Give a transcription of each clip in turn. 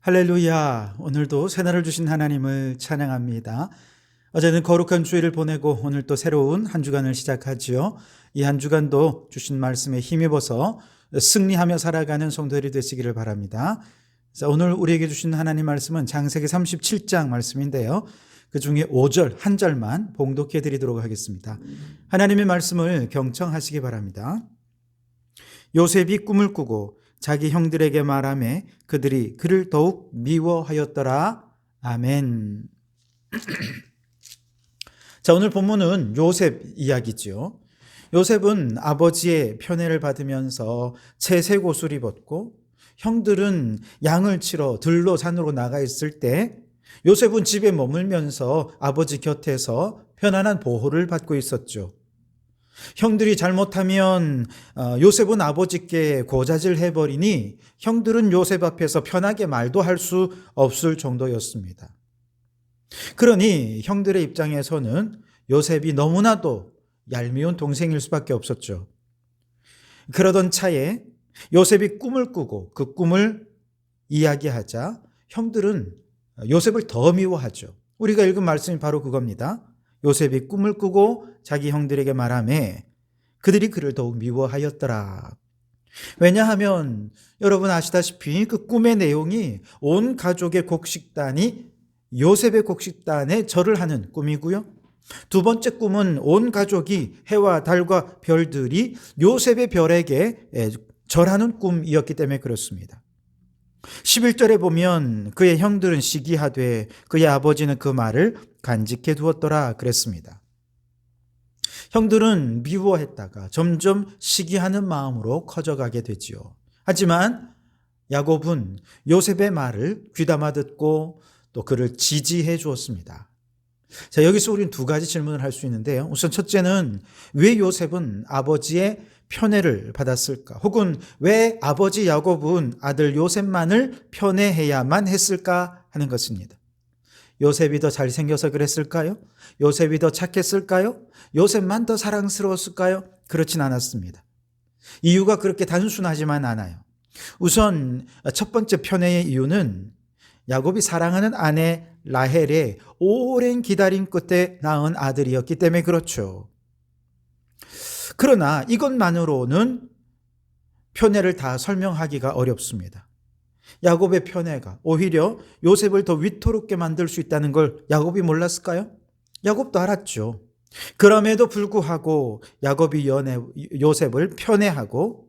할렐루야. 오늘도 새날을 주신 하나님을 찬양합니다. 어제는 거룩한 주일을 보내고 오늘 또 새로운 한 주간을 시작하지요. 이 한 주간도 주신 말씀에 힘입어서 승리하며 살아가는 성도들이 되시기를 바랍니다. 자, 오늘 우리에게 주신 하나님 말씀은 창세기 37장 말씀인데요. 그 중에 5절 한 절만 봉독해 드리도록 하겠습니다. 하나님의 말씀을 경청하시기 바랍니다. 요셉이 꿈을 꾸고 자기 형들에게 말하매 그들이 그를 더욱 미워하였더라. 아멘. 자, 오늘 본문은 요셉 이야기죠. 요셉은 아버지의 편애를 받으면서 채색 옷을 입었고 형들은 양을 치러 들로 산으로 나가 있을 때 요셉은 집에 머물면서 아버지 곁에서 편안한 보호를 받고 있었죠. 형들이 잘못하면 요셉은 아버지께 고자질 해버리니 형들은 요셉 앞에서 편하게 말도 할 수 없을 정도였습니다. 그러니 형들의 입장에서는 요셉이 너무나도 얄미운 동생일 수밖에 없었죠. 그러던 차에 요셉이 꿈을 꾸고 그 꿈을 이야기하자 형들은 요셉을 더 미워하죠. 우리가 읽은 말씀이 바로 그겁니다. 요셉이 꿈을 꾸고 자기 형들에게 말하매 그들이 그를 더욱 미워하였더라. 왜냐하면 여러분 아시다시피 그 꿈의 내용이 온 가족의 곡식단이 요셉의 곡식단에 절을 하는 꿈이고요. 두 번째 꿈은 온 가족이 해와 달과 별들이 요셉의 별에게 절하는 꿈이었기 때문에 그렇습니다. 11절에 보면 그의 형들은 시기하되 그의 아버지는 그 말을 간직해 두었더라 그랬습니다. 형들은 미워했다가 점점 시기하는 마음으로 커져가게 되지요. 하지만 야곱은 요셉의 말을 귀담아 듣고 또 그를 지지해 주었습니다. 자, 여기서 우리는 두 가지 질문을 할 수 있는데요. 우선 첫째는 왜 요셉은 아버지의 편애를 받았을까? 혹은 왜 아버지 야곱은 아들 요셉만을 편애해야만 했을까 하는 것입니다. 요셉이 더 잘생겨서 그랬을까요? 요셉이 더 착했을까요? 요셉만 더 사랑스러웠을까요? 그렇진 않았습니다. 이유가 그렇게 단순하지만 않아요. 우선 첫 번째 편애의 이유는 야곱이 사랑하는 아내 라헬의 오랜 기다림 끝에 낳은 아들이었기 때문에 그렇죠. 그러나 이것만으로는 편애를 다 설명하기가 어렵습니다. 야곱의 편애가 오히려 요셉을 더 위태롭게 만들 수 있다는 걸 야곱이 몰랐을까요? 야곱도 알았죠. 그럼에도 불구하고 야곱이 요셉을 편애하고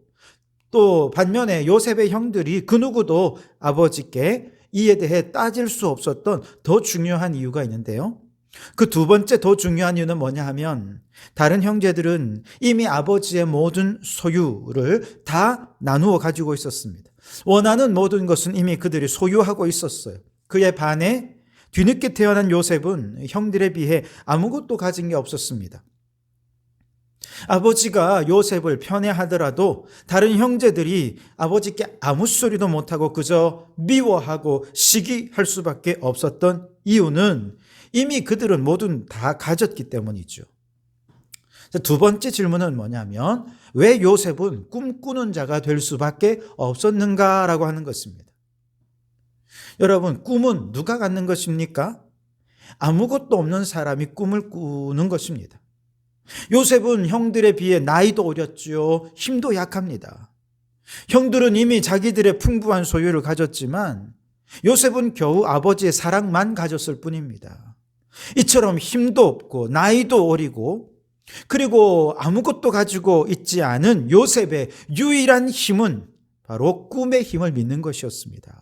또 반면에 요셉의 형들이 그 누구도 아버지께 이에 대해 따질 수 없었던 더 중요한 이유가 있는데요. 그 두 번째 더 중요한 이유는 뭐냐 하면 다른 형제들은 이미 아버지의 모든 소유를 다 나누어 가지고 있었습니다. 원하는 모든 것은 이미 그들이 소유하고 있었어요. 그에 반해 뒤늦게 태어난 요셉은 형들에 비해 아무것도 가진 게 없었습니다. 아버지가 요셉을 편애하더라도 다른 형제들이 아버지께 아무 소리도 못하고 그저 미워하고 시기할 수밖에 없었던 이유는 이미 그들은 모두 다 가졌기 때문이죠. 두 번째 질문은 뭐냐면 왜 요셉은 꿈꾸는 자가 될 수밖에 없었는가라고 하는 것입니다. 여러분, 꿈은 누가 갖는 것입니까? 아무것도 없는 사람이 꿈을 꾸는 것입니다. 요셉은 형들에 비해 나이도 어렸죠. 힘도 약합니다. 형들은 이미 자기들의 풍부한 소유를 가졌지만 요셉은 겨우 아버지의 사랑만 가졌을 뿐입니다. 이처럼 힘도 없고 나이도 어리고 그리고 아무것도 가지고 있지 않은 요셉의 유일한 힘은 바로 꿈의 힘을 믿는 것이었습니다.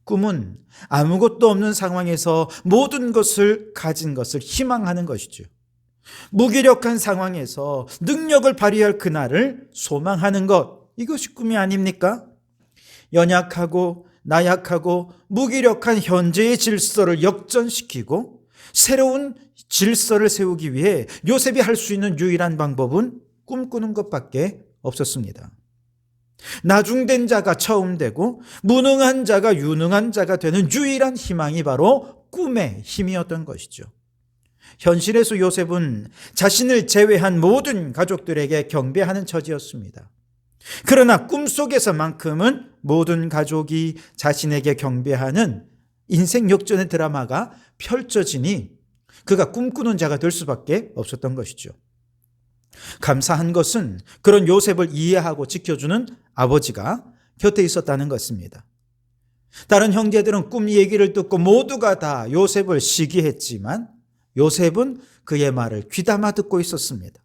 꿈은 아무것도 없는 상황에서 모든 것을 가진 것을 희망하는 것이죠. 무기력한 상황에서 능력을 발휘할 그날을 소망하는 것, 이것이 꿈이 아닙니까? 연약하고 나약하고 무기력한 현재의 질서를 역전시키고 새로운 질서를 세우기 위해 요셉이 할 수 있는 유일한 방법은 꿈꾸는 것밖에 없었습니다. 나중된 자가 처음 되고 무능한 자가 유능한 자가 되는 유일한 희망이 바로 꿈의 힘이었던 것이죠. 현실에서 요셉은 자신을 제외한 모든 가족들에게 경배하는 처지였습니다. 그러나 꿈속에서만큼은 모든 가족이 자신에게 경배하는 인생 역전의 드라마가 펼쳐지니 그가 꿈꾸는 자가 될 수밖에 없었던 것이죠. 감사한 것은 그런 요셉을 이해하고 지켜주는 아버지가 곁에 있었다는 것입니다. 다른 형제들은 꿈 얘기를 듣고 모두가 다 요셉을 시기했지만 요셉은 그의 말을 귀담아 듣고 있었습니다.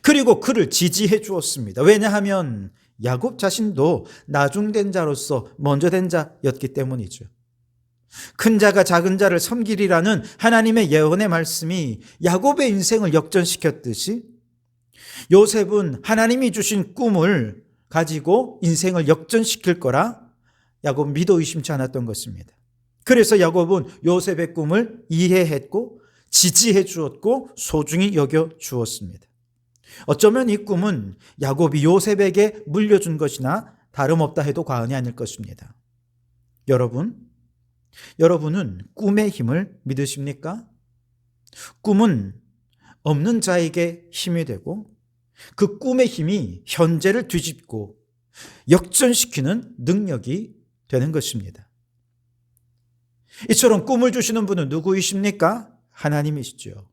그리고 그를 지지해 주었습니다. 왜냐하면 야곱 자신도 나중된 자로서 먼저 된 자였기 때문이죠. 큰 자가 작은 자를 섬기리라는 하나님의 예언의 말씀이 야곱의 인생을 역전시켰듯이 요셉은 하나님이 주신 꿈을 가지고 인생을 역전시킬 거라 야곱 믿어 의심치 않았던 것입니다. 그래서 야곱은 요셉의 꿈을 이해했고 지지해 주었고 소중히 여겨 주었습니다. 어쩌면 이 꿈은 야곱이 요셉에게 물려준 것이나 다름없다 해도 과언이 아닐 것입니다. 여러분은 꿈의 힘을 믿으십니까? 꿈은 없는 자에게 힘이 되고 그 꿈의 힘이 현재를 뒤집고 역전시키는 능력이 되는 것입니다. 이처럼 꿈을 주시는 분은 누구이십니까? 하나님이시죠.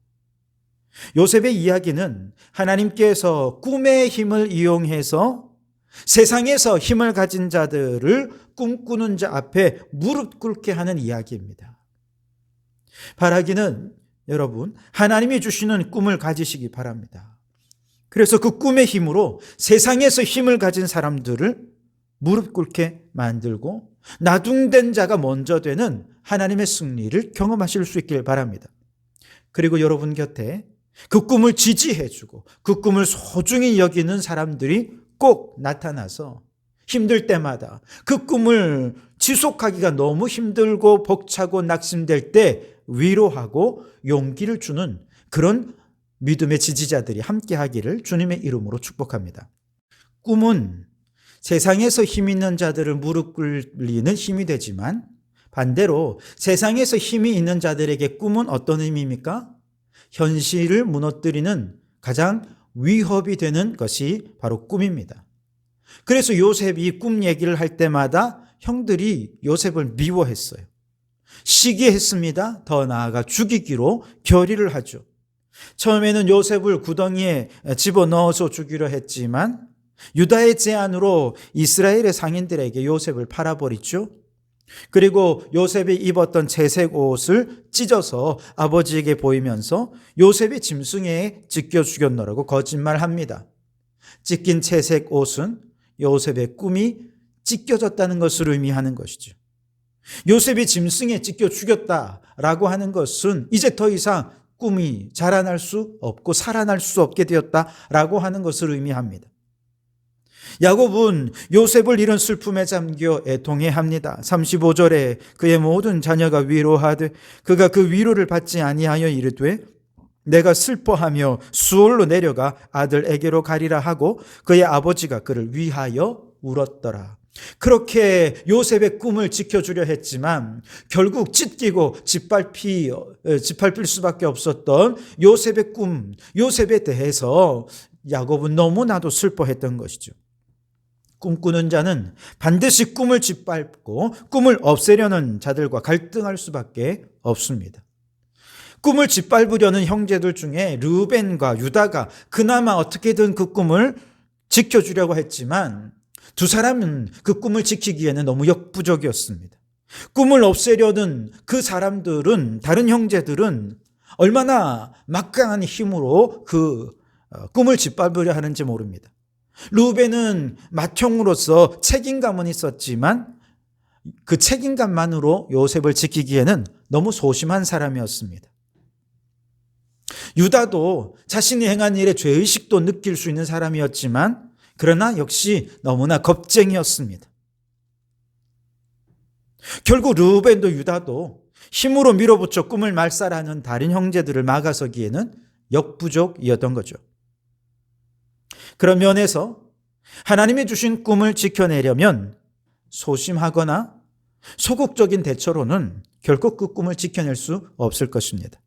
요셉의 이야기는 하나님께서 꿈의 힘을 이용해서 세상에서 힘을 가진 자들을 꿈꾸는 자 앞에 무릎 꿇게 하는 이야기입니다. 바라기는 여러분, 하나님이 주시는 꿈을 가지시기 바랍니다. 그래서 그 꿈의 힘으로 세상에서 힘을 가진 사람들을 무릎 꿇게 만들고 나중된 자가 먼저 되는 하나님의 승리를 경험하실 수 있길 바랍니다. 그리고 여러분 곁에 그 꿈을 지지해주고 그 꿈을 소중히 여기는 사람들이 꼭 나타나서 힘들 때마다 그 꿈을 지속하기가 너무 힘들고 벅차고 낙심될 때 위로하고 용기를 주는 그런 믿음의 지지자들이 함께하기를 주님의 이름으로 축복합니다. 꿈은 세상에서 힘 있는 자들을 무릎 꿇리는 힘이 되지만 반대로 세상에서 힘이 있는 자들에게 꿈은 어떤 의미입니까? 현실을 무너뜨리는 가장 위협이 되는 것이 바로 꿈입니다. 그래서 요셉이 꿈 얘기를 할 때마다 형들이 요셉을 미워했어요. 시기했습니다. 더 나아가 죽이기로 결의를 하죠. 처음에는 요셉을 구덩이에 집어넣어서 죽이려 했지만 유다의 제안으로 이스라엘의 상인들에게 요셉을 팔아버리죠. 그리고 요셉이 입었던 채색 옷을 찢어서 아버지에게 보이면서 요셉이 짐승에 찢겨 죽였노라고 거짓말합니다. 찢긴 채색 옷은 요셉의 꿈이 찢겨졌다는 것을 의미하는 것이죠. 요셉이 짐승에 찢겨 죽였다라고 하는 것은 이제 더 이상 꿈이 자라날 수 없고 살아날 수 없게 되었다라고 하는 것을 의미합니다. 야곱은 요셉을 잃은 슬픔에 잠겨 애통해합니다. 35절에 그의 모든 자녀가 위로하되 그가 그 위로를 받지 아니하여 이르되 내가 슬퍼하며 수올로 내려가 아들에게로 가리라 하고 그의 아버지가 그를 위하여 울었더라. 그렇게 요셉의 꿈을 지켜주려 했지만 결국 찢기고 짓밟힐 수밖에 없었던 요셉의 꿈, 요셉에 대해서 야곱은 너무나도 슬퍼했던 것이죠. 꿈꾸는 자는 반드시 꿈을 짓밟고 꿈을 없애려는 자들과 갈등할 수밖에 없습니다. 꿈을 짓밟으려는 형제들 중에 르우벤과 유다가 그나마 어떻게든 그 꿈을 지켜주려고 했지만 두 사람은 그 꿈을 지키기에는 너무 역부족이었습니다. 꿈을 없애려는 그 사람들은, 다른 형제들은 얼마나 막강한 힘으로 그 꿈을 짓밟으려 하는지 모릅니다. 르우벤은 맏형으로서 책임감은 있었지만 그 책임감만으로 요셉을 지키기에는 너무 소심한 사람이었습니다. 유다도 자신이 행한 일에 죄의식도 느낄 수 있는 사람이었지만 그러나 역시 너무나 겁쟁이였습니다. 결국 르우벤도 유다도 힘으로 밀어붙여 꿈을 말살하는 다른 형제들을 막아서기에는 역부족이었던 거죠. 그런 면에서 하나님이 주신 꿈을 지켜내려면 소심하거나 소극적인 대처로는 결코 그 꿈을 지켜낼 수 없을 것입니다.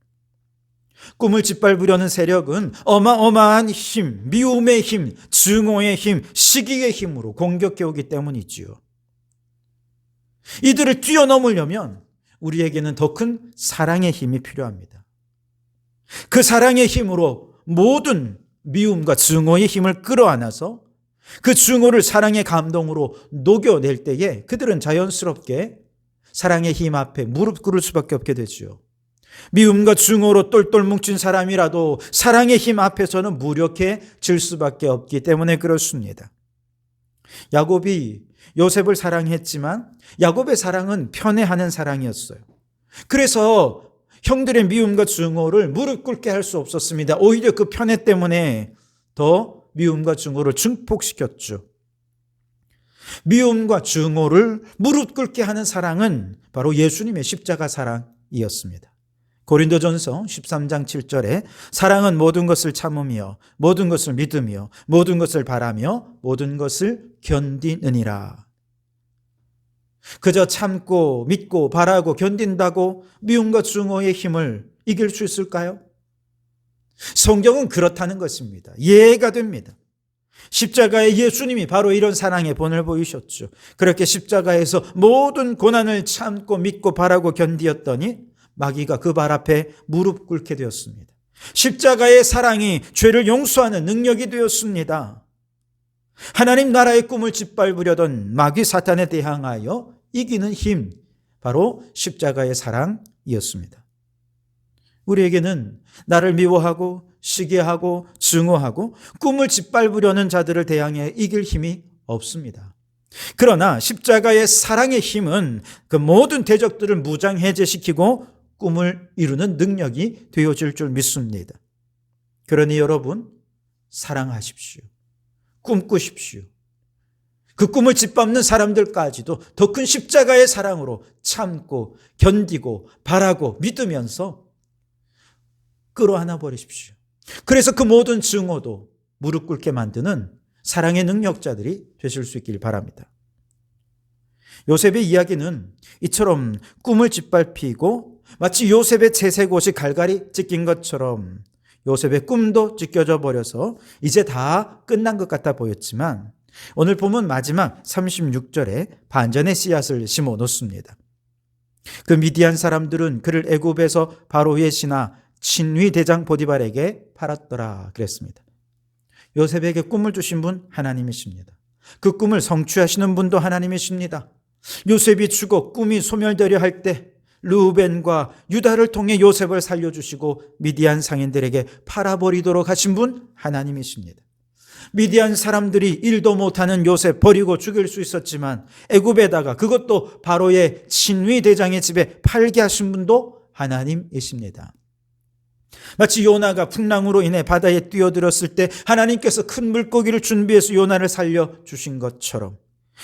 꿈을 짓밟으려는 세력은 어마어마한 힘, 미움의 힘, 증오의 힘, 시기의 힘으로 공격해 오기 때문이지요. 이들을 뛰어넘으려면 우리에게는 더 큰 사랑의 힘이 필요합니다. 그 사랑의 힘으로 모든 미움과 증오의 힘을 끌어안아서 그 증오를 사랑의 감동으로 녹여낼 때에 그들은 자연스럽게 사랑의 힘 앞에 무릎 꿇을 수밖에 없게 되죠. 미움과 증오로 똘똘 뭉친 사람이라도 사랑의 힘 앞에서는 무력해질 수밖에 없기 때문에 그렇습니다. 야곱이 요셉을 사랑했지만 야곱의 사랑은 편애하는 사랑이었어요. 그래서 형들의 미움과 증오를 무릎 꿇게 할 수 없었습니다. 오히려 그 편애 때문에 더 미움과 증오를 증폭시켰죠. 미움과 증오를 무릎 꿇게 하는 사랑은 바로 예수님의 십자가 사랑이었습니다. 고린도전서 13장 7절에 사랑은 모든 것을 참으며 모든 것을 믿으며 모든 것을 바라며 모든 것을 견디느니라. 그저 참고 믿고 바라고 견딘다고 미움과 증오의 힘을 이길 수 있을까요? 성경은 그렇다는 것입니다. 이해가 됩니다. 십자가의 예수님이 바로 이런 사랑의 본을 보이셨죠. 그렇게 십자가에서 모든 고난을 참고 믿고 바라고 견디었더니 마귀가 그 발 앞에 무릎 꿇게 되었습니다. 십자가의 사랑이 죄를 용서하는 능력이 되었습니다. 하나님 나라의 꿈을 짓밟으려던 마귀 사탄에 대항하여 이기는 힘, 바로 십자가의 사랑이었습니다. 우리에게는 나를 미워하고 시기하고 증오하고 꿈을 짓밟으려는 자들을 대항해 이길 힘이 없습니다. 그러나 십자가의 사랑의 힘은 그 모든 대적들을 무장해제시키고 꿈을 이루는 능력이 되어질 줄 믿습니다. 그러니 여러분, 사랑하십시오. 꿈꾸십시오. 그 꿈을 짓밟는 사람들까지도 더 큰 십자가의 사랑으로 참고 견디고 바라고 믿으면서 끌어안아 버리십시오. 그래서 그 모든 증오도 무릎 꿇게 만드는 사랑의 능력자들이 되실 수 있길 바랍니다. 요셉의 이야기는 이처럼 꿈을 짓밟히고 마치 요셉의 채색옷이 갈갈이 찢긴 것처럼 요셉의 꿈도 찢겨져 버려서 이제 다 끝난 것 같아 보였지만 오늘 보면 마지막 36절에 반전의 씨앗을 심어 놓습니다. 그 미디안 사람들은 그를 애굽에서 바로의 신하 친위 대장 보디발에게 팔았더라 그랬습니다. 요셉에게 꿈을 주신 분 하나님이십니다. 그 꿈을 성취하시는 분도 하나님이십니다. 요셉이 죽어 꿈이 소멸되려 할 때 르우벤과 유다를 통해 요셉을 살려주시고 미디안 상인들에게 팔아버리도록 하신 분 하나님이십니다. 미디안 사람들이 일도 못하는 요셉 버리고 죽일 수 있었지만 애굽에다가 그것도 바로의 친위 대장의 집에 팔게 하신 분도 하나님이십니다. 마치 요나가 풍랑으로 인해 바다에 뛰어들었을 때 하나님께서 큰 물고기를 준비해서 요나를 살려주신 것처럼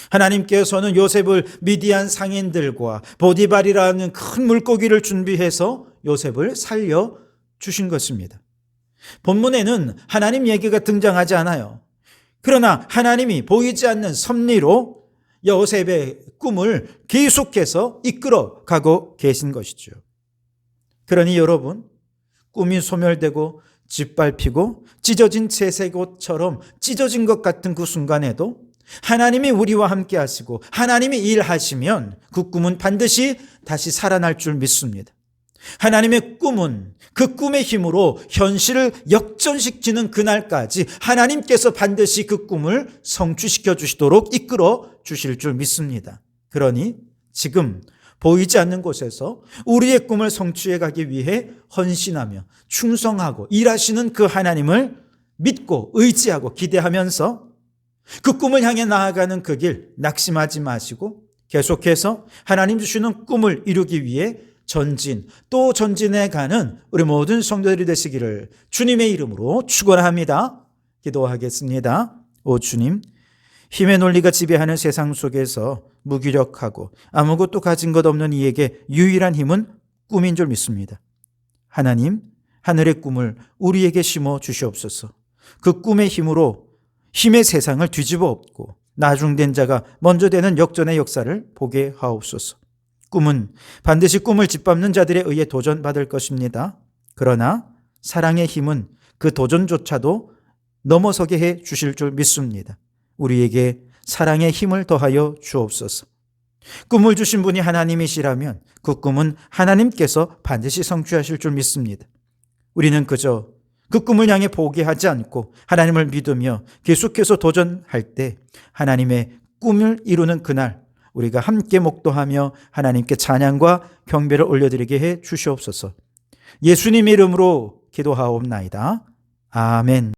하나님께서는 요셉을 미디안 상인들과 보디발이라는 큰 물고기를 준비해서 요셉을 살려주신 것입니다. 본문에는 하나님 얘기가 등장하지 않아요. 그러나 하나님이 보이지 않는 섭리로 요셉의 꿈을 계속해서 이끌어가고 계신 것이죠. 그러니 여러분, 꿈이 소멸되고 짓밟히고 찢어진 채색옷처럼 찢어진 것 같은 그 순간에도 하나님이 우리와 함께 하시고 하나님이 일하시면 그 꿈은 반드시 다시 살아날 줄 믿습니다. 하나님의 꿈은 그 꿈의 힘으로 현실을 역전시키는 그날까지 하나님께서 반드시 그 꿈을 성취시켜 주시도록 이끌어 주실 줄 믿습니다. 그러니 지금 보이지 않는 곳에서 우리의 꿈을 성취해 가기 위해 헌신하며 충성하고 일하시는 그 하나님을 믿고 의지하고 기대하면서 그 꿈을 향해 나아가는 그 길 낙심하지 마시고 계속해서 하나님 주시는 꿈을 이루기 위해 전진 또 전진해 가는 우리 모든 성도들이 되시기를 주님의 이름으로 축원합니다. 기도하겠습니다. 오 주님, 힘의 논리가 지배하는 세상 속에서 무기력하고 아무것도 가진 것 없는 이에게 유일한 힘은 꿈인 줄 믿습니다. 하나님, 하늘의 꿈을 우리에게 심어 주시옵소서. 그 꿈의 힘으로 힘의 세상을 뒤집어 엎고 나중된 자가 먼저 되는 역전의 역사를 보게 하옵소서. 꿈은 반드시 꿈을 짓밟는 자들에 의해 도전받을 것입니다. 그러나 사랑의 힘은 그 도전조차도 넘어서게 해 주실 줄 믿습니다. 우리에게 사랑의 힘을 더하여 주옵소서. 꿈을 주신 분이 하나님이시라면 그 꿈은 하나님께서 반드시 성취하실 줄 믿습니다. 우리는 그저 그 꿈을 향해 포기하지 않고 하나님을 믿으며 계속해서 도전할 때 하나님의 꿈을 이루는 그날 우리가 함께 목도하며 하나님께 찬양과 경배를 올려드리게 해 주시옵소서. 예수님의 이름으로 기도하옵나이다. 아멘.